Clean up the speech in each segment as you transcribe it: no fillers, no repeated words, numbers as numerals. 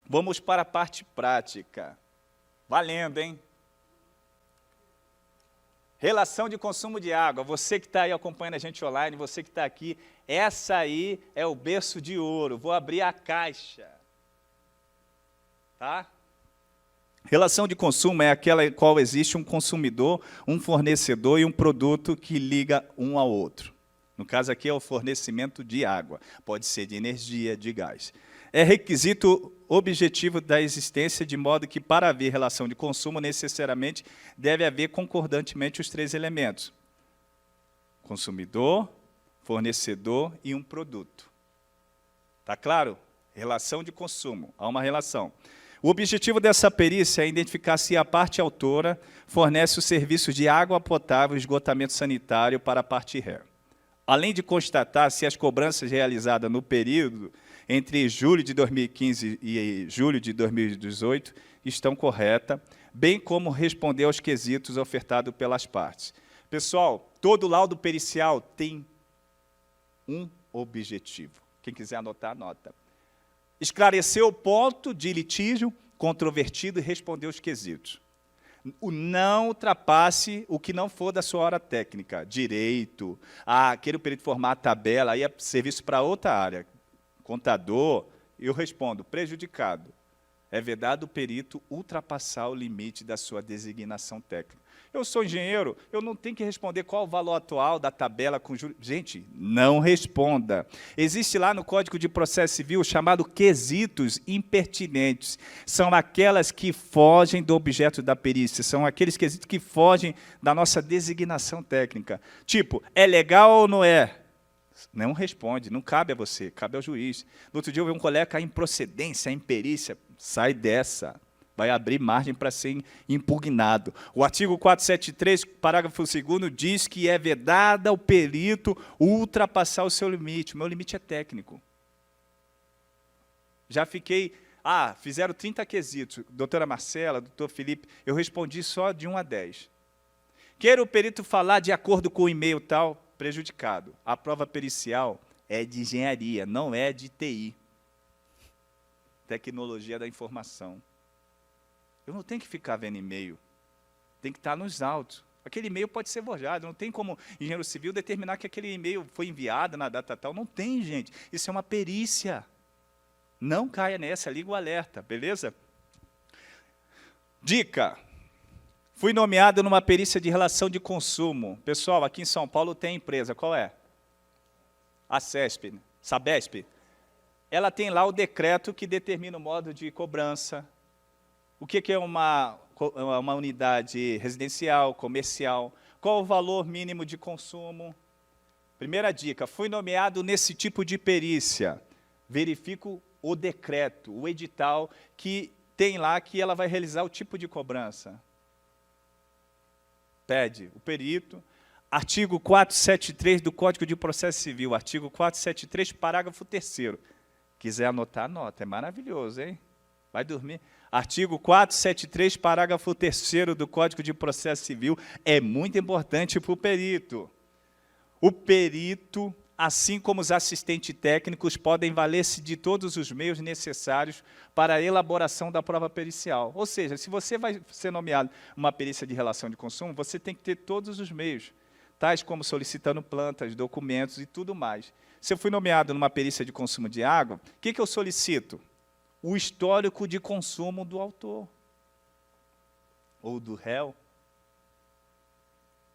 Vamos para a parte prática. Valendo, hein? Relação de consumo de água. Você que está aí acompanhando a gente online, você que está aqui, essa aí é o berço de ouro. Vou abrir a caixa. Tá? Relação de consumo é aquela em qual existe um consumidor, um fornecedor e um produto que liga um ao outro. No caso aqui é o fornecimento de água, pode ser de energia, de gás. É requisito objetivo da existência, de modo que, para haver relação de consumo, necessariamente deve haver concordantemente os três elementos: consumidor, fornecedor e um produto. Está claro? Relação de consumo, há uma relação. O objetivo dessa perícia é identificar se a parte autora fornece o serviço de água potável e esgotamento sanitário para a parte ré. Além de constatar se as cobranças realizadas no período entre julho de 2015 e julho de 2018 estão corretas, bem como responder aos quesitos ofertados pelas partes. Pessoal, todo laudo pericial tem um objetivo. Quem quiser anotar, anota. Esclarecer o ponto de litígio controvertido e responder os quesitos. Não ultrapasse o que não for da sua hora técnica. Direito, queira o perito formar a tabela, aí é serviço para outra área. Contador, eu respondo, prejudicado. É vedado o perito ultrapassar o limite da sua designação técnica. Eu sou engenheiro, eu não tenho que responder qual o valor atual da tabela com juros. Gente, não responda. Existe lá no Código de Processo Civil chamado quesitos impertinentes. São aquelas que fogem do objeto da perícia, são aqueles quesitos que fogem da nossa designação técnica. Tipo, é legal ou não é? Não responde, não cabe a você, cabe ao juiz. No outro dia eu vi um colega, a improcedência, a imperícia, sai dessa. Vai abrir margem para ser impugnado. O artigo 473, parágrafo 2º, diz que é vedado ao perito ultrapassar o seu limite. O meu limite é técnico. Já fiquei... fizeram 30 quesitos. Doutora Marcela, doutor Felipe, eu respondi só de 1 a 10. Queira o perito falar de acordo com o e-mail tal, prejudicado. A prova pericial é de engenharia, não é de TI. Tecnologia da informação. Eu não tenho que ficar vendo e-mail. Tem que estar nos autos. Aquele e-mail pode ser forjado. Não tem como engenheiro civil determinar que aquele e-mail foi enviado na data tal. Não tem, gente. Isso é uma perícia. Não caia nessa, liga o alerta, beleza? Dica. Fui nomeado numa perícia de relação de consumo. Pessoal, aqui em São Paulo tem empresa. Qual é? A CESP, Sabesp. Ela tem lá o decreto que determina o modo de cobrança. O que é uma unidade residencial, comercial? Qual o valor mínimo de consumo? Primeira dica, fui nomeado nesse tipo de perícia. Verifico o decreto, o edital, que tem lá que ela vai realizar o tipo de cobrança. Pede o perito. Artigo 473 do Código de Processo Civil, artigo 473, parágrafo 3º. Quiser anotar, anota, é maravilhoso, hein? Vai dormir. Artigo 473, parágrafo 3º do Código de Processo Civil, é muito importante para o perito. O perito, assim como os assistentes técnicos, podem valer-se de todos os meios necessários para a elaboração da prova pericial. Ou seja, se você vai ser nomeado uma perícia de relação de consumo, você tem que ter todos os meios, tais como solicitando plantas, documentos e tudo mais. Se eu fui nomeado numa perícia de consumo de água, o que eu solicito? O histórico de consumo do autor ou do réu.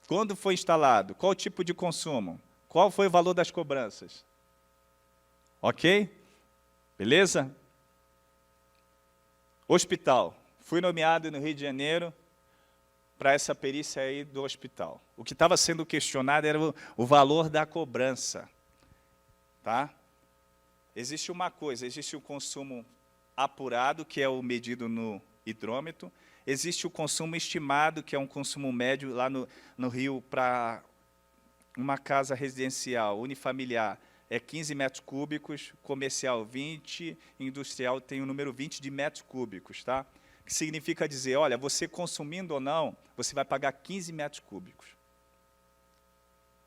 Quando foi instalado? Qual tipo de consumo? Qual foi o valor das cobranças? Ok? Beleza? Hospital. Fui nomeado no Rio de Janeiro para essa perícia aí do hospital. O que estava sendo questionado era o valor da cobrança. Tá? Existe uma coisa, existe o consumo apurado, que é o medido no hidrômetro. Existe o consumo estimado, que é um consumo médio lá no Rio para uma casa residencial unifamiliar. É 15 metros cúbicos, comercial 20, industrial tem o número 20 de metros cúbicos. Tá? Que significa dizer, olha, você consumindo ou não, você vai pagar 15 metros cúbicos.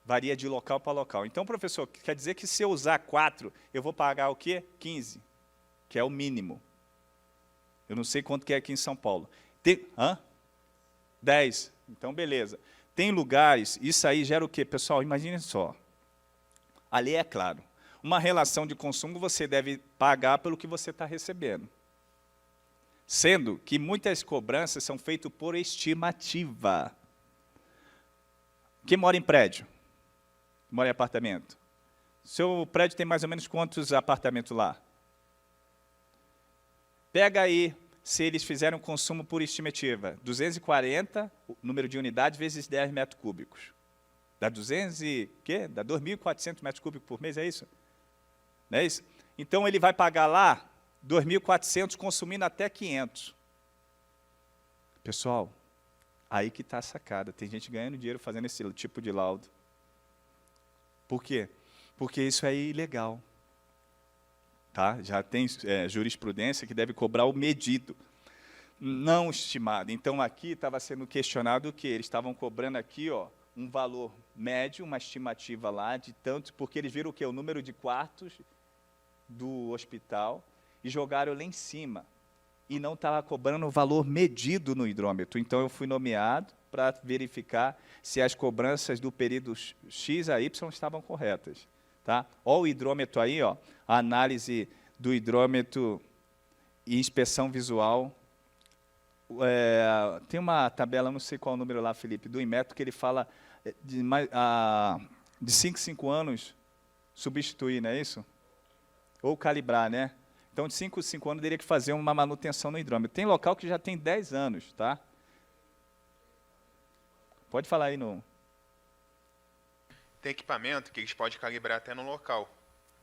Varia de local para local. Então, professor, quer dizer que se eu usar 4, eu vou pagar o quê? 15, que é o mínimo. Eu não sei quanto que é aqui em São Paulo. Tem, 10. Então, beleza. Tem lugares, isso aí gera o quê? Pessoal, imagine só. Ali é claro. Uma relação de consumo você deve pagar pelo que você está recebendo. Sendo que muitas cobranças são feitas por estimativa. Quem mora em prédio? Mora em apartamento? Seu prédio tem mais ou menos quantos apartamentos lá? Pega aí, se eles fizeram consumo por estimativa, 240, o número de unidades, vezes 10 metros cúbicos. Dá 200 e quê? Dá 2.400 metros cúbicos por mês, é isso? Não é isso? Então, ele vai pagar lá 2.400, consumindo até 500. Pessoal, aí que está a sacada. Tem gente ganhando dinheiro fazendo esse tipo de laudo. Por quê? Porque isso é ilegal. Tá? Já tem jurisprudência que deve cobrar o medido, não estimado. Então, aqui estava sendo questionado o quê? Eles estavam cobrando aqui, ó, um valor médio, uma estimativa lá de tanto, porque eles viram o quê? O número de quartos do hospital e jogaram lá em cima. E não estava cobrando o valor medido no hidrômetro. Então, eu fui nomeado para verificar se as cobranças do período X a Y estavam corretas. Tá? Olha o hidrômetro aí, ó, a análise do hidrômetro e inspeção visual. Tem uma tabela, não sei qual o número lá, Felipe, do Inmetro, que ele fala de 5 em 5 anos substituir, não é isso? Ou calibrar, né? Então, de 5 em 5 anos, teria que fazer uma manutenção no hidrômetro. Tem local que já tem 10 anos, tá? Pode falar aí no... Tem equipamento que eles podem calibrar até no local.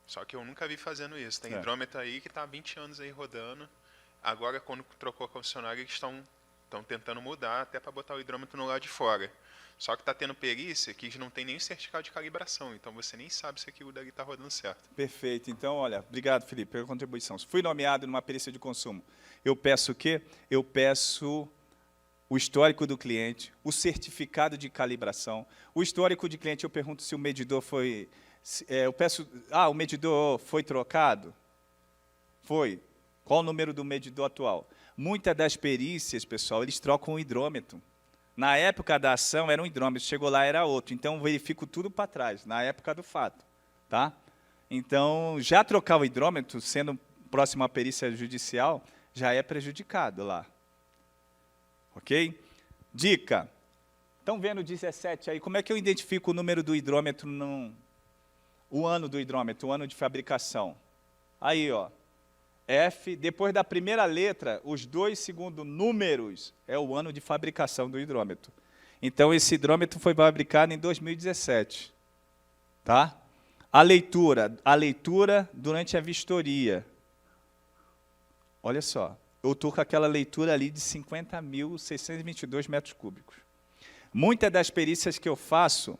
Só que eu nunca vi fazendo isso. Tem hidrômetro aí que está há 20 anos aí rodando. Agora, quando trocou a concessionária, eles estão tentando mudar até para botar o hidrômetro no lado de fora. Só que está tendo perícia que eles não tem nem certificado de calibração. Então, você nem sabe se aquilo dali está rodando certo. Perfeito. Então, olha, obrigado, Felipe, pela contribuição. Fui nomeado numa perícia de consumo. Eu peço o quê? Eu peço o histórico do cliente, o certificado de calibração. O histórico de cliente, eu pergunto se o medidor foi... eu peço, o medidor foi trocado? Foi. Qual o número do medidor atual? Muitas das perícias, pessoal, eles trocam o hidrômetro. Na época da ação era um hidrômetro, chegou lá era outro. Então, eu verifico tudo para trás, na época do fato. Tá? Então, já trocar o hidrômetro, sendo próximo à perícia judicial, já é prejudicado lá. Ok? Dica. Estão vendo o 17 aí? Como é que eu identifico o número do hidrômetro, o ano do hidrômetro, o ano de fabricação? Aí, ó. F, depois da primeira letra, os 2 segundos números é o ano de fabricação do hidrômetro. Então, esse hidrômetro foi fabricado em 2017. Tá? A leitura durante a vistoria. Olha só. Eu estou com aquela leitura ali de 50.622 metros cúbicos. Muitas das perícias que eu faço,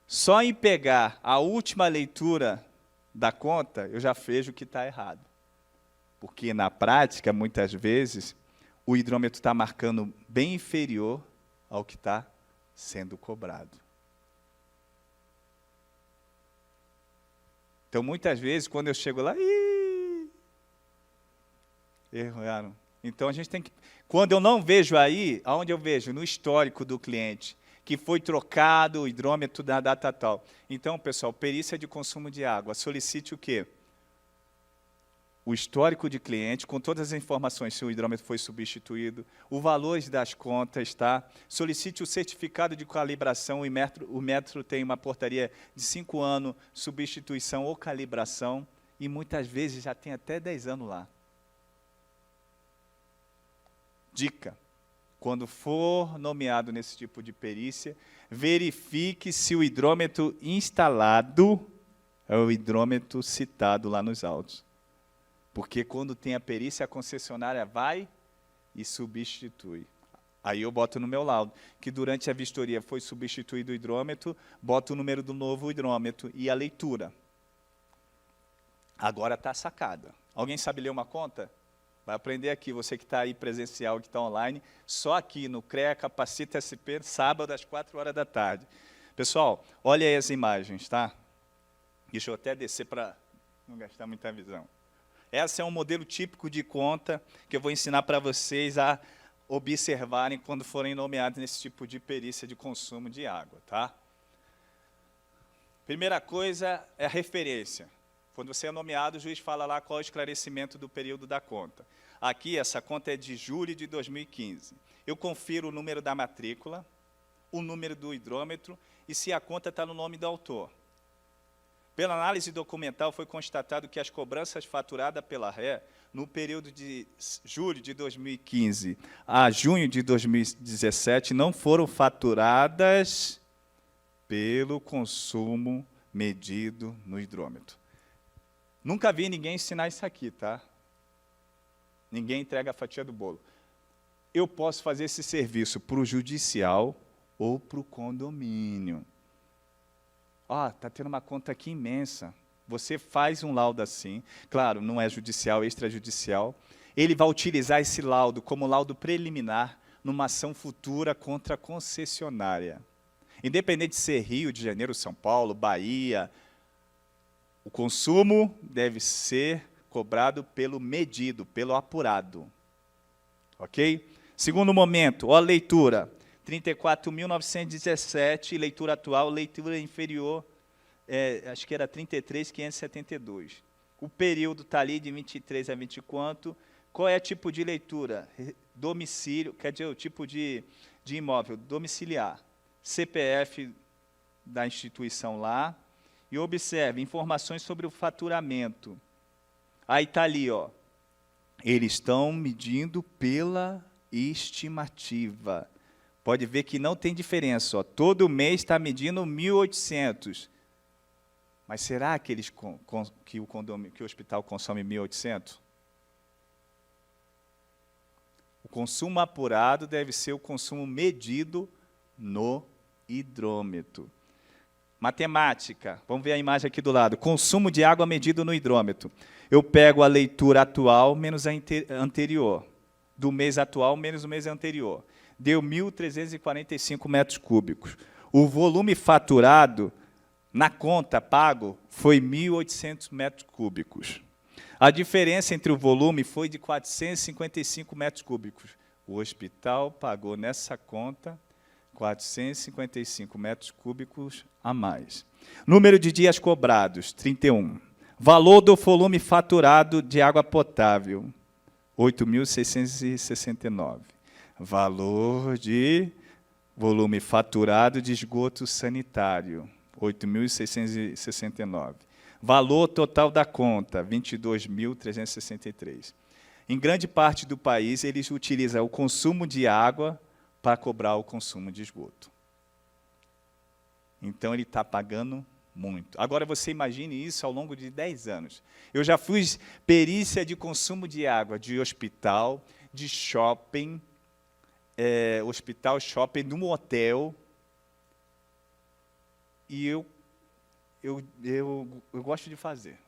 só em pegar a última leitura da conta, eu já vejo que está errado. Porque, na prática, muitas vezes, o hidrômetro está marcando bem inferior ao que está sendo cobrado. Então, muitas vezes, quando eu chego lá, erraram. Então, a gente tem que... Quando eu não vejo aí, aonde eu vejo? No histórico do cliente, que foi trocado o hidrômetro da data tal. Então, pessoal, perícia de consumo de água, solicite o quê? O histórico de cliente, com todas as informações, se o hidrômetro foi substituído, o valor das contas, tá? Solicite o certificado de calibração, o metro tem uma portaria de 5 anos, substituição ou calibração, e muitas vezes já tem até 10 anos lá. Dica, quando for nomeado nesse tipo de perícia, verifique se o hidrômetro instalado é o hidrômetro citado lá nos autos. Porque quando tem a perícia, a concessionária vai e substitui. Aí eu boto no meu laudo, que durante a vistoria foi substituído o hidrômetro, boto o número do novo hidrômetro e a leitura. Agora está sacada. Alguém sabe ler uma conta? Vai aprender aqui, você que está aí presencial, que está online, só aqui no CREA Capacita SP, sábado às 4 horas da tarde. Pessoal, olha aí as imagens, tá? Deixa eu até descer para não gastar muita visão. Esse é um modelo típico de conta que eu vou ensinar para vocês a observarem quando forem nomeados nesse tipo de perícia de consumo de água, tá? Primeira coisa é a referência. Quando você é nomeado, o juiz fala lá qual é o esclarecimento do período da conta. Aqui, essa conta é de julho de 2015. Eu confiro o número da matrícula, o número do hidrômetro e se a conta está no nome do autor. Pela análise documental, foi constatado que as cobranças faturadas pela ré, no período de julho de 2015 a junho de 2017, não foram faturadas pelo consumo medido no hidrômetro. Nunca vi ninguém ensinar isso aqui, tá? Ninguém entrega a fatia do bolo. Eu posso fazer esse serviço para o judicial ou para o condomínio. Está tendo uma conta aqui imensa. Você faz um laudo assim, claro, não é judicial, é extrajudicial. Ele vai utilizar esse laudo como laudo preliminar numa ação futura contra a concessionária. Independente de ser Rio de Janeiro, São Paulo, Bahia, o consumo deve ser cobrado pelo medido, pelo apurado. Ok? Segundo momento, a leitura. 34.917, leitura atual, leitura inferior, acho que era 33.572. O período está ali de 23 a 20 quanto. Qual é o tipo de leitura? Domicílio, quer dizer, o tipo de imóvel, domiciliar. CPF da instituição lá. E observe, informações sobre o faturamento. Aí está ali, ó. Eles estão medindo pela estimativa. Pode ver que não tem diferença. Ó. Todo mês está medindo 1.800. Mas será que, que o hospital consome 1.800? O consumo apurado deve ser o consumo medido no hidrômetro. Matemática. Vamos ver a imagem aqui do lado. Consumo de água medido no hidrômetro. Eu pego a leitura atual menos a anterior. Do mês atual menos o mês anterior. Deu 1.345 metros cúbicos. O volume faturado, na conta pago, foi 1.800 metros cúbicos. A diferença entre o volume foi de 455 metros cúbicos. O hospital pagou nessa conta 455 metros cúbicos a mais. Número de dias cobrados, 31. Valor do volume faturado de água potável, 8.669. Valor de volume faturado de esgoto sanitário, 8.669. Valor total da conta, 22.363. Em grande parte do país, eles utilizam o consumo de água para cobrar o consumo de esgoto. Então, ele está pagando muito. Agora, você imagine isso ao longo de 10 anos. Eu já fiz perícia de consumo de água de hospital, de shopping, hospital, shopping, num hotel. E eu gosto de fazer,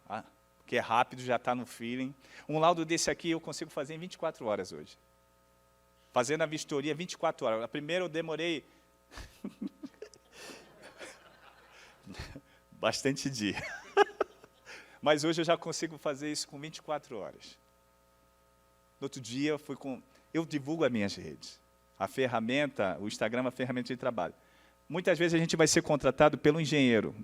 porque é rápido, já está no feeling. Um laudo desse aqui eu consigo fazer em 24 horas hoje. Fazendo a vistoria 24 horas. A primeira eu demorei bastante dia. Mas hoje eu já consigo fazer isso com 24 horas. No outro dia eu divulgo as minhas redes. A ferramenta, o Instagram é uma ferramenta de trabalho. Muitas vezes a gente vai ser contratado pelo engenheiro,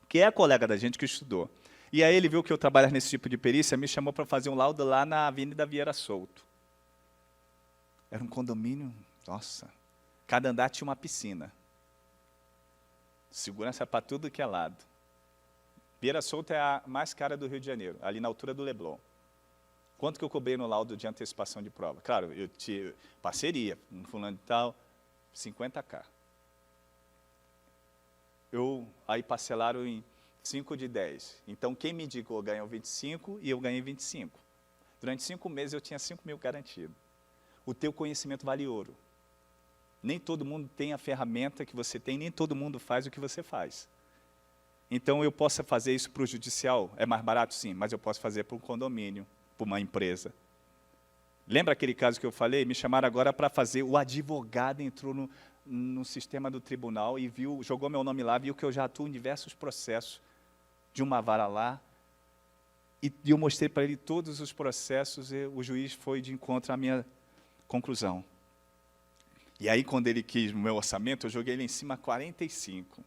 que é colega da gente que estudou. E aí ele viu que eu trabalho nesse tipo de perícia, me chamou para fazer um laudo lá na Avenida Vieira Souto. Era um condomínio, nossa, cada andar tinha uma piscina. Segurança para tudo que é lado. Vieira Souto é a mais cara do Rio de Janeiro, ali na altura do Leblon. Quanto que eu cobrei no laudo de antecipação de prova? Claro, eu tinha parceria, um fulano de tal, 50K. Aí parcelaram em 5 de 10. Então, quem me indicou ganhou 25 e eu ganhei 25. Durante 5 meses eu tinha 5 mil garantido. O teu conhecimento vale ouro. Nem todo mundo tem a ferramenta que você tem, nem todo mundo faz o que você faz. Então, eu posso fazer isso para o judicial? É mais barato? Sim, mas eu posso fazer para um condomínio, para uma empresa. Lembra aquele caso que eu falei? Me chamaram agora para fazer, o advogado entrou no sistema do tribunal e jogou meu nome lá, viu que eu já atuo em diversos processos de uma vara lá. E eu mostrei para ele todos os processos e o juiz foi de encontro à minha conclusão. E aí, quando ele quis o meu orçamento, eu joguei ele em cima 45.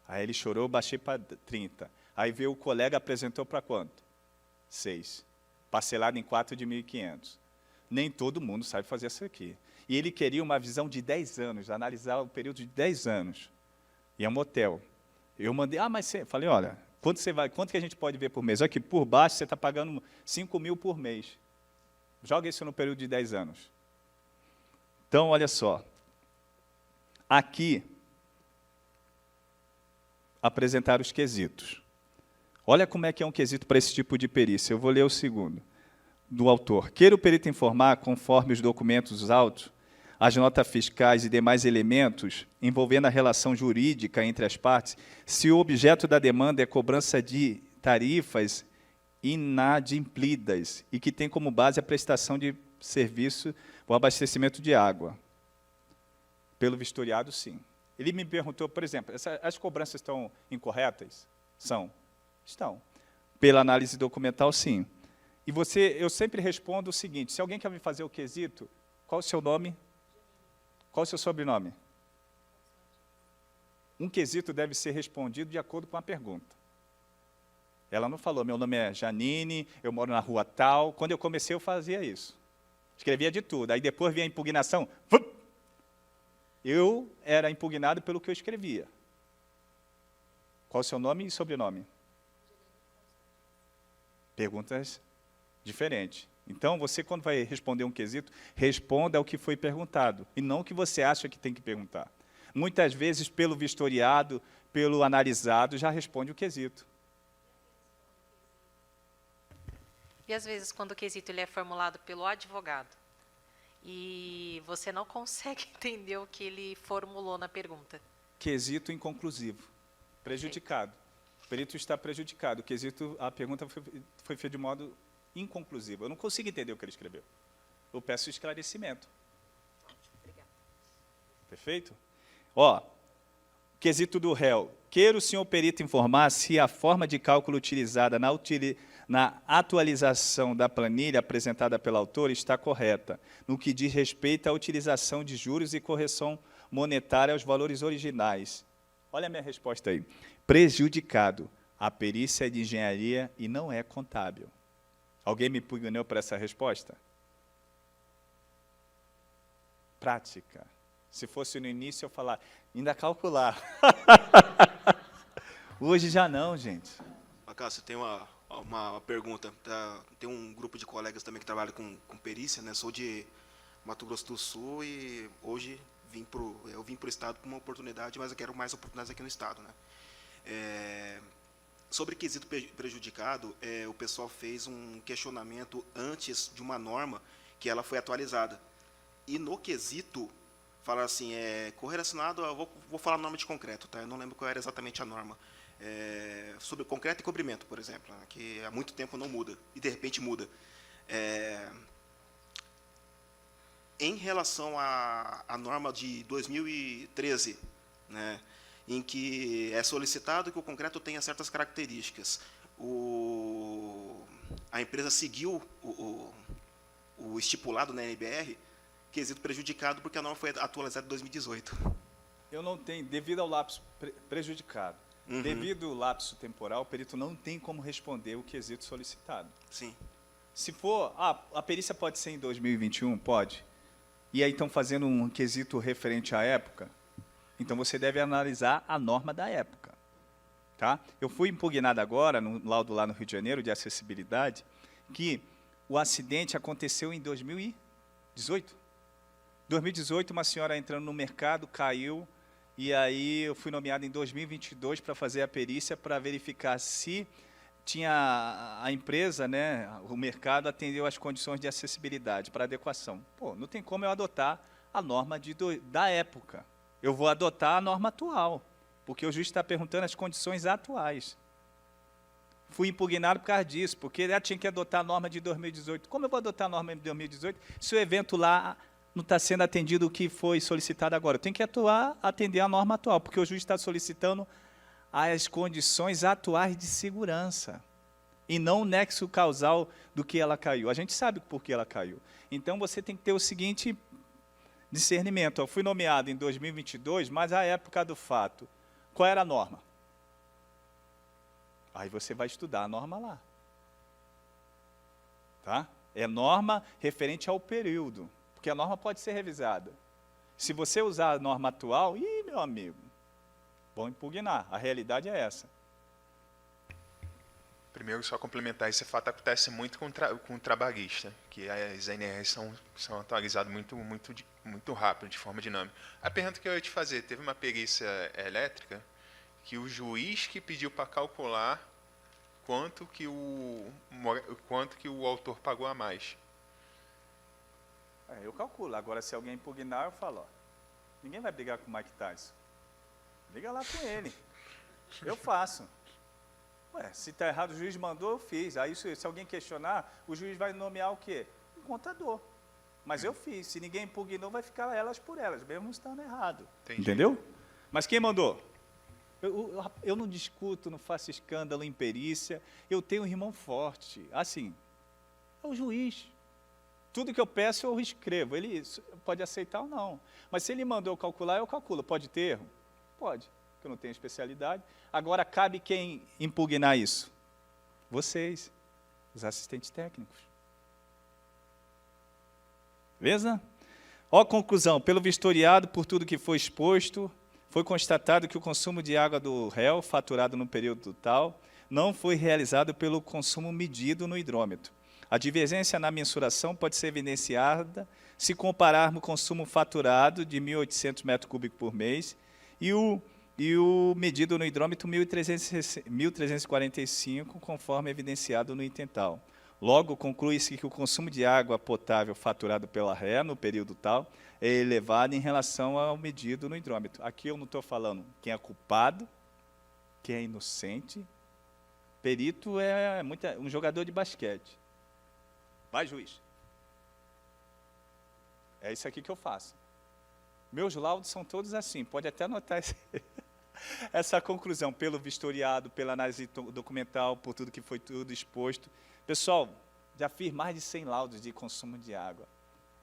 Aí ele chorou, eu baixei para 30. Aí veio o colega, apresentou para quanto? 6. Parcelado em 4 de 1.500. Nem todo mundo sabe fazer isso aqui. E ele queria uma visão de 10 anos, analisar o período de 10 anos. E é um motel. Eu mandei, mas você... Falei, olha, quanto que a gente pode ver por mês? Aqui, por baixo, você está pagando 5.000 por mês. Joga isso no período de 10 anos. Então, olha só. Aqui, apresentar os quesitos. Olha como é que é um quesito para esse tipo de perícia. Eu vou ler o segundo, do autor. Queira o perito informar, conforme os documentos autos, as notas fiscais e demais elementos envolvendo a relação jurídica entre as partes, se o objeto da demanda é cobrança de tarifas inadimplidas e que tem como base a prestação de serviço o abastecimento de água. Pelo vistoriado, sim. Ele me perguntou, por exemplo, as cobranças estão incorretas? São. Estão. Pela análise documental, sim. E eu sempre respondo o seguinte, se alguém quer me fazer o quesito, qual o seu nome? Qual o seu sobrenome? Um quesito deve ser respondido de acordo com a pergunta. Ela não falou, meu nome é Janine, eu moro na rua tal. Quando eu comecei, eu fazia isso. Escrevia de tudo. Aí depois vinha a impugnação. Eu era impugnado pelo que eu escrevia. Qual o seu nome e sobrenome? Perguntas diferentes. Então, você, quando vai responder um quesito, responda ao que foi perguntado, e não o que você acha que tem que perguntar. Muitas vezes, pelo vistoriado, pelo analisado, já responde o quesito. E, às vezes, quando o quesito ele é formulado pelo advogado, e você não consegue entender o que ele formulou na pergunta. Quesito inconclusivo. Prejudicado. O perito está prejudicado. O quesito, a pergunta foi feita de modo inconclusivo. Eu não consigo entender o que ele escreveu. Eu peço esclarecimento. Obrigada. Perfeito? Quesito do réu. Queira o senhor perito informar se a forma de cálculo utilizada na atualização da planilha apresentada pela autora está correta, no que diz respeito à utilização de juros e correção monetária aos valores originais. Olha a minha resposta aí. Prejudicado. A perícia é de engenharia e não é contábil. Alguém me impugnou para essa resposta? Prática. Se fosse no início, eu falar, ainda calcular. Hoje já não, gente. Cássio, tem uma pergunta. Tem um grupo de colegas também que trabalha com perícia, né? Sou de Mato Grosso do Sul e hoje eu vim para o Estado com uma oportunidade, mas eu quero mais oportunidades aqui no Estado, né? Sobre quesito prejudicado, o pessoal fez um questionamento antes de uma norma que ela foi atualizada. E no quesito, fala assim, correlacionado, vou falar norma de concreto, tá? Eu não lembro qual era exatamente a norma. Sobre concreto e cobrimento, por exemplo, né? Que há muito tempo não muda, e de repente muda. Em relação à norma de 2013, né? Em que é solicitado que o concreto tenha certas características. A empresa seguiu o estipulado na NBR, quesito prejudicado, porque a norma foi atualizada em 2018. Eu não tenho, devido ao lapso prejudicado, devido ao lapso temporal, o perito não tem como responder o quesito solicitado. Sim. Se for, a perícia pode ser em 2021? Pode. E aí estão fazendo um quesito referente à época? Então, você deve analisar a norma da época. Tá? Eu fui impugnado agora, no laudo lá no Rio de Janeiro, de acessibilidade, que o acidente aconteceu em 2018. 2018, uma senhora entrando no mercado, caiu, e aí eu fui nomeado em 2022 para fazer a perícia, para verificar se tinha a empresa, né, o mercado atendeu às condições de acessibilidade para adequação. Pô, não tem como eu adotar a norma da época. Eu vou adotar a norma atual, porque o juiz está perguntando as condições atuais. Fui impugnado por causa disso, porque eu tinha que adotar a norma de 2018. Como eu vou adotar a norma de 2018 se o evento lá não está sendo atendido o que foi solicitado agora? Eu tenho que atender a norma atual, porque o juiz está solicitando as condições atuais de segurança. e não o nexo causal do que ela caiu. A gente sabe por que ela caiu. Então, você tem que ter o seguinte discernimento. Eu fui nomeado em 2022, mas a época do fato, qual era a norma? Aí você vai estudar a norma lá. Tá? É norma referente ao período, porque a norma pode ser revisada. Se você usar a norma atual, meu amigo, vão impugnar. A realidade é essa. Primeiro, só complementar, esse fato acontece muito com o trabalhista, que as NRs são atualizadas muito rápido, de forma dinâmica. A pergunta que eu ia te fazer, teve uma perícia elétrica que o juiz que pediu para calcular quanto que o autor pagou a mais. Eu calculo. Agora, se alguém impugnar, eu falo, ó, ninguém vai brigar com o Mike Tyson. Liga lá com ele. Eu faço. Ué, se está errado, o juiz mandou, eu fiz. Aí, se alguém questionar, o juiz vai nomear o quê? Um contador. Mas eu fiz. Se ninguém impugnou, vai ficar elas por elas, mesmo estando errado. Entendi. Entendeu? Mas quem mandou? Eu não discuto, não faço escândalo em perícia. Eu tenho um irmão forte. Assim, é o juiz. Tudo que eu peço, eu escrevo. Ele pode aceitar ou não. Mas se ele mandou calcular, eu calculo. Pode ter erro? Pode, porque eu não tenho especialidade. Agora, cabe quem impugnar isso? Vocês, os assistentes técnicos. Beleza? Ó, conclusão. Pelo vistoriado, por tudo que foi exposto, foi constatado que o consumo de água do réu, faturado no período tal, não foi realizado pelo consumo medido no hidrômetro. A divergência na mensuração pode ser evidenciada se compararmos o consumo faturado de 1.800 metros cúbicos por mês e o medido no hidrômetro 1.345, conforme evidenciado no item tal. Logo, conclui-se que o consumo de água potável faturado pela RE no período tal é elevado em relação ao medido no hidrômetro. Aqui eu não estou falando quem é culpado, quem é inocente. Perito é um jogador de basquete. Vai, juiz. É isso aqui que eu faço. Meus laudos são todos assim, pode até anotar essa conclusão, pelo vistoriado, pela análise documental, por tudo que foi tudo exposto. Pessoal, já fiz mais de 100 laudos de consumo de água.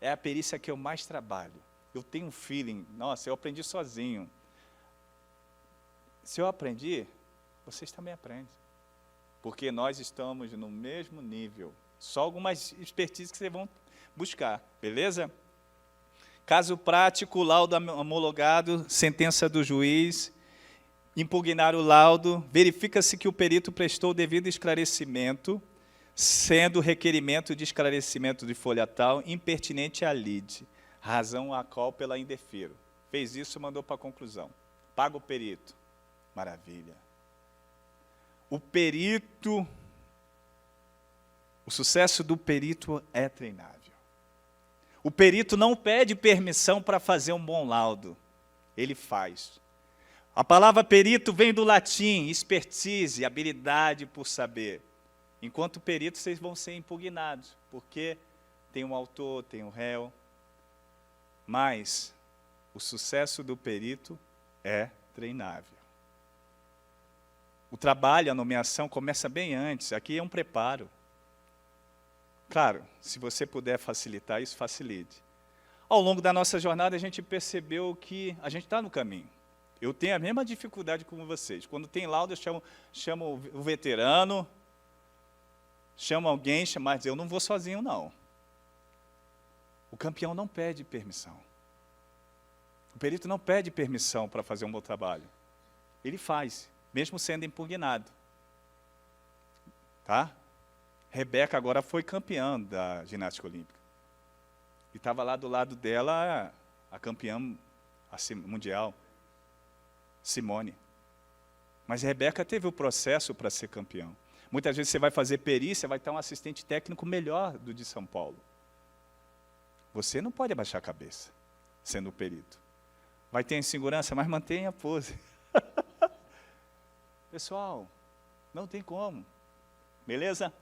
É a perícia que eu mais trabalho. Eu tenho um feeling, nossa, eu aprendi sozinho. Se eu aprendi, vocês também aprendem. Porque nós estamos no mesmo nível. Só algumas expertises que vocês vão buscar, beleza? Caso prático, laudo homologado, sentença do juiz, impugnar o laudo, verifica-se que o perito prestou o devido esclarecimento, sendo o requerimento de esclarecimento de folha tal impertinente à lide, razão a qual pela indefiro. Fez isso, mandou para a conclusão. Paga o perito. Maravilha. O sucesso do perito é treinável. O perito não pede permissão para fazer um bom laudo. Ele faz. A palavra perito vem do latim, expertise, habilidade por saber. Enquanto perito, vocês vão ser impugnados, porque tem um autor, tem um réu. Mas o sucesso do perito é treinável. O trabalho, a nomeação, começa bem antes. Aqui é um preparo. Claro, se você puder facilitar, isso facilite. Ao longo da nossa jornada, a gente percebeu que a gente está no caminho. Eu tenho a mesma dificuldade como vocês. Quando tem laudo, eu chamo o veterano, chamo alguém, mas eu não vou sozinho, não. O campeão não pede permissão. O perito não pede permissão para fazer um bom trabalho. Ele faz, mesmo sendo impugnado. Tá? Rebeca agora foi campeã da ginástica olímpica. E estava lá do lado dela a campeã mundial, Simone. Mas Rebeca teve o processo para ser campeão. Muitas vezes você vai fazer perícia, vai estar um assistente técnico melhor do de São Paulo. Você não pode abaixar a cabeça, sendo perito. Vai ter insegurança, mas mantenha a pose. Pessoal, não tem como. Beleza?